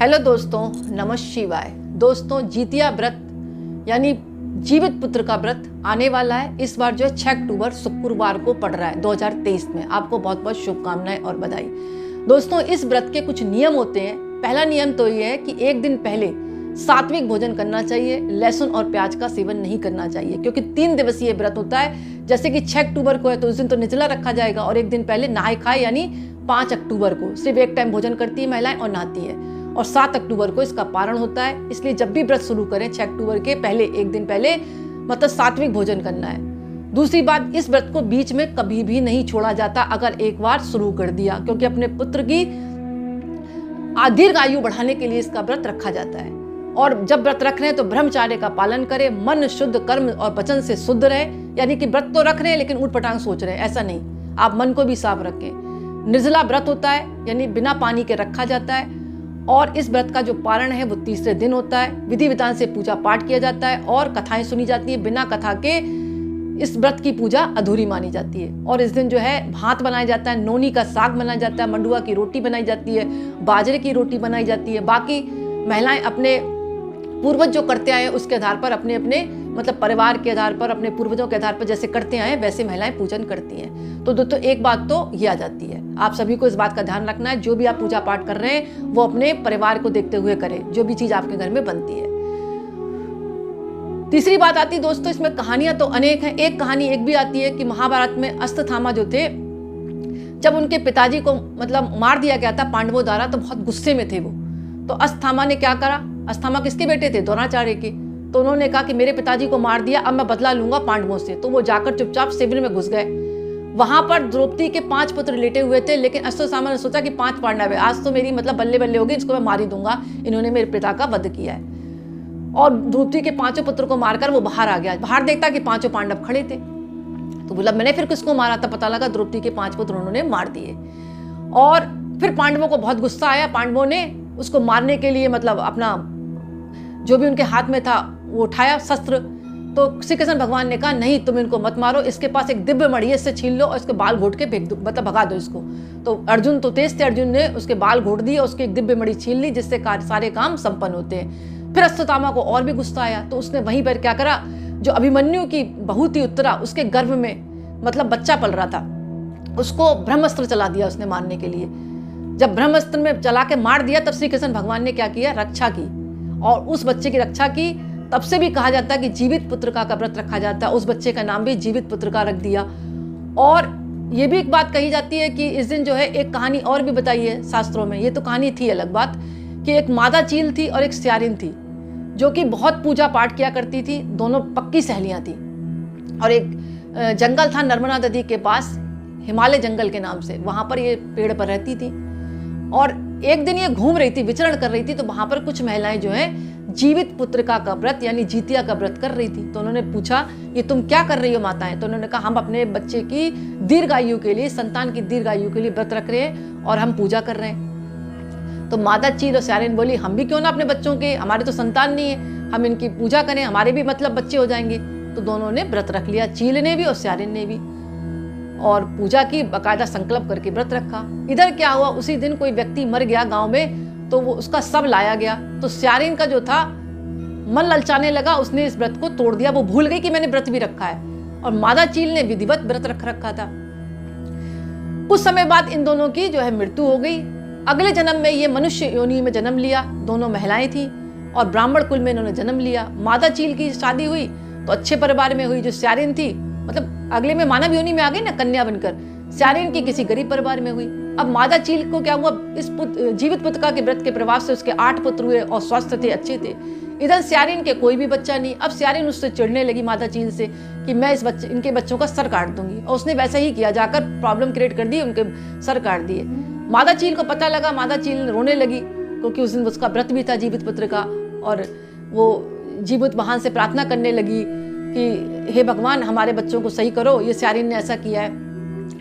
Hello दोस्तों, नमः शिवाय। दोस्तों, जितिया व्रत यानी जीवित पुत्र का व्रत आने वाला है। इस बार जो है 6 अक्टूबर शुक्रवार को पड़ रहा है 2023 में। आपको बहुत बहुत शुभकामनाएं और बधाई। दोस्तों, इस व्रत के कुछ नियम होते हैं। पहला नियम तो ये है कि एक दिन पहले सात्विक भोजन करना चाहिए, लहसुन और प्याज का सेवन नहीं करना चाहिए, क्योंकि 3 दिवसीय व्रत होता है। जैसे कि 6 अक्टूबर को है तो उस दिन तो निर्जला रखा जाएगा और एक दिन पहले नहाए खाए यानी 5 अक्टूबर को सिर्फ एक टाइम भोजन करती है महिलाएं और नहाती है, और 7 अक्टूबर को इसका पारण होता है। इसलिए जब भी व्रत शुरू करें 6 अक्टूबर के पहले एक दिन पहले मतलब सात्विक भोजन करना है। दूसरी बात, इस व्रत को बीच में कभी भी नहीं छोड़ा जाता अगर एक बार शुरू कर दिया, क्योंकि अपने पुत्र की दीर्घ आयु बढ़ाने के लिए इसका व्रत रखा जाता है। और जब व्रत रख रहे हैं तो ब्रह्मचार्य का पालन करें, मन शुद्ध, कर्म और वचन से शुद्ध रहे। यानी कि व्रत तो रख रहे हैं लेकिन ऊट पटांग सोच रहे हैं, ऐसा नहीं। आप मन को भी साफ रखें। निर्जला व्रत होता है यानी बिना पानी के रखा जाता है, और इस व्रत का जो पारण है वो तीसरे दिन होता है। विधि विधान से पूजा पाठ किया जाता है और कथाएं सुनी जाती है। बिना कथा के इस व्रत की पूजा अधूरी मानी जाती है। और इस दिन जो है भात बनाया जाता है, नोनी का साग बनाया जाता है, मंडुआ की रोटी बनाई जाती है, बाजरे की रोटी बनाई जाती है। बाकी महिलाएं अपने पूर्वज जो करते आए उसके आधार पर अपने अपने मतलब परिवार के आधार पर, अपने पूर्वजों के आधार पर जैसे करते आए वैसे महिलाएं पूजन करती हैं। तो दोस्तों, एक बात तो ये आ जाती है, आप सभी को इस बात का ध्यान रखना है। जो भी आप पूजा पाठ कर रहे हैं वो अपने परिवार को देखते हुए करें, जो भी चीज आपके घर में बनती है। तीसरी बात आती है दोस्तों, इसमें कहानियां तो अनेक हैं। एक कहानी एक भी आती है कि महाभारत में अश्वत्थामा जो थे, जब उनके पिताजी को मतलब मार दिया गया था पांडवों द्वारा, तो बहुत गुस्से में थे वो। तो अश्वत्थामा ने क्या करा, अश्वत्थामा किसके बेटे थे? द्रोणाचार्य के। तो उन्होंने कहा कि मेरे पिताजी को मार दिया, अब मैं बदला लूंगा पांडवों से। तो वो जाकर चुपचाप शिविर में घुस गए। वहां पर द्रौपदी के 5 पुत्र लेटे हुए थे, लेकिन अश्वत्थामा ने सोचा कि 5 पांडव है, आज तो मेरी मतलब बल्ले बल्ले होगी, इसको मैं मार ही दूंगा, इन्होंने मेरे पिता का वध किया है। और द्रौपदी के 5 पुत्र को मारकर वो बाहर आ गया। बाहर देखता कि 5 पांडव खड़े थे, तो बोला मैंने फिर किसको मारा था? पता लगा द्रौपदी के 5 पुत्र उन्होंने मार दिए। और फिर पांडवों को बहुत गुस्सा आया। पांडवों ने उसको मारने के लिए मतलब अपना जो भी उनके हाथ में था वो उठाया शस्त्र। तो श्री कृष्ण भगवान ने कहा नहीं, तुम इनको मत मारो, इसके पास एक दिव्य मणि है, इससे छीन लो और इसके बाल घोट के फेंक दो, मतलब भगा दो इसको। तो अर्जुन तो तेज थे, अर्जुन ने उसके बाल घोट दिए, उसकी एक दिव्य मणि छीन ली, जिससे सारे काम संपन्न होते हैं। फिर अश्वत्थामा को और भी गुस्सा आया, तो उसने वहीं पर क्या करा, जो अभिमन्यु की बहू थी उत्तरा, उसके गर्भ में मतलब बच्चा पल रहा था, उसको ब्रह्मास्त्र चला दिया उसने मारने के लिए। जब ब्रह्मास्त्र में चला के मार दिया, तब श्री कृष्ण भगवान ने क्या किया, रक्षा की, और उस बच्चे की रक्षा की। तब से भी कहा जाता है कि जीवित पुत्र का व्रत रखा जाता है। उस बच्चे का नाम भी जीवित पुत्र का रख दिया। और ये भी एक बात कही जाती है कि इस दिन जो है एक कहानी और भी बताई है शास्त्रों में। ये तो कहानी थी अलग बात, कि एक मादा चील थी और एक स्यारिन थी, जो कि बहुत पूजा पाठ किया करती थी। दोनों पक्की सहेलियां थी। और एक जंगल था नर्मदा नदी के पास, हिमालय जंगल के नाम से, वहां पर ये पेड़ पर रहती थी। और एक दिन ये घूम रही थी, विचरण कर रही थी, तो वहां पर कुछ महिलाएं जो है जीवित पुत्र का व्रत यानी जितिया का व्रत कर रही थी। तो उन्होंने पूछा ये तुम क्या कर रही हो माताएं? तो उन्होंने कहा हम अपने बच्चे की दीर्घायु के लिए, संतान की दीर्घायु के लिए व्रत रख रहे हैं और हम पूजा कर रहे हैं। तो मादा चील और स्यारिन बोली हम भी क्यों ना अपने बच्चों के, हमारे तो संतान नहीं है, हम इनकी पूजा करें, हमारे भी मतलब बच्चे हो जाएंगे। तो दोनों ने व्रत रख लिया, चील ने भी और स्यारिन ने भी, और पूजा की, बाकायदा संकल्प करके व्रत रखा। इधर क्या हुआ, उसी दिन कोई व्यक्ति मर गया गांव में, तो वो उसका शव लाया गया। तो स्यारिन का जो था मन ललचाने लगा, उसने इस व्रत को तोड़ दिया। वो भूल गई कि मैंने व्रत भी रखा है, और मादा चील ने विधिवत व्रत रख रखा था। कुछ समय बाद इन दोनों की जो है मृत्यु हो गई। अगले जन्म में ये मनुष्य योनि में जन्म लिया। दोनों महिलाएं थी और ब्राह्मण कुल में इन्होंने जन्म लिया। मादा चील की शादी हुई तो अच्छे परिवार में हुई। जो स्यारिन थी मतलब अगले में मानव योनि में आ गई ना, कन्या बनकर। स्यारिन की किसी गरीब परिवार में हुई। अब मादा चील को क्या हुआ, इस जीवित पुत्र के व्रत के प्रभाव से उसके 8 पुत्र हुए और स्वस्थ थे, अच्छे थे। इधर स्यारिन के कोई भी बच्चा नहीं। अब स्यारिन उससे चिढ़ने लगी मादा चील से कि मैं इनके बच्चों का सर काट दूंगी, और उसने वैसा ही किया, जाकर प्रॉब्लम क्रिएट कर दी, उनके सर काट दिए। मादा चील को पता लगा, मादा चील रोने लगी, क्योंकि उस दिन उसका व्रत भी था जीवित पुत्र का। और वो जीवित वाहन से प्रार्थना करने लगी कि हे भगवान हमारे बच्चों को सही करो, ये स्यारिन ने ऐसा किया है।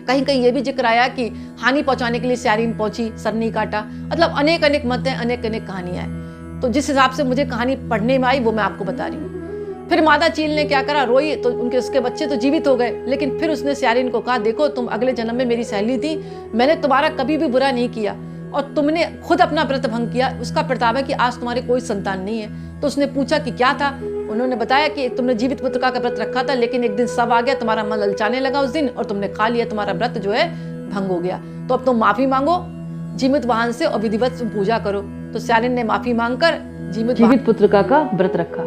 कहीं कहीं ये भी जिक्र आया कि हानि पहुंचाने के लिए स्यारिन पहुंची, सर नहीं काटा। मतलब अनेक अनेक मत हैं, अनेक अनेक कहानियां हैं। तो जिस हिसाब से मुझे कहानी पढ़ने में आई वो मैं आपको बता रही हूँ। फिर मादा चील ने क्या करा, रोई, तो उसके बच्चे तो जीवित हो गए। लेकिन फिर उसने स्यारिन को कहा देखो तुम अगले जन्म में मेरी सहेली थी, मैंने तुम्हारा कभी भी बुरा नहीं किया, और तुमने खुद अपना व्रत भंग किया, उसका प्रताप है कि आज तुम्हारे कोई संतान नहीं है। तो उसने पूछा कि क्या था। उन्होंने बताया कि तुमने जीवित पुत्रिका का व्रत रखा था, लेकिन एक दिन सब आ गया, तुम्हारा मन ललचाने लगा उस दिन और तुमने खा लिया, तुम्हारा व्रत जो है भंग हो गया। तो अब तुम माफी मांगो जीवित वाहन से और विधिवत पूजा करो। तो स्यालिन ने माफी मांगकर जीवित पुत्रिका का व्रत रखा।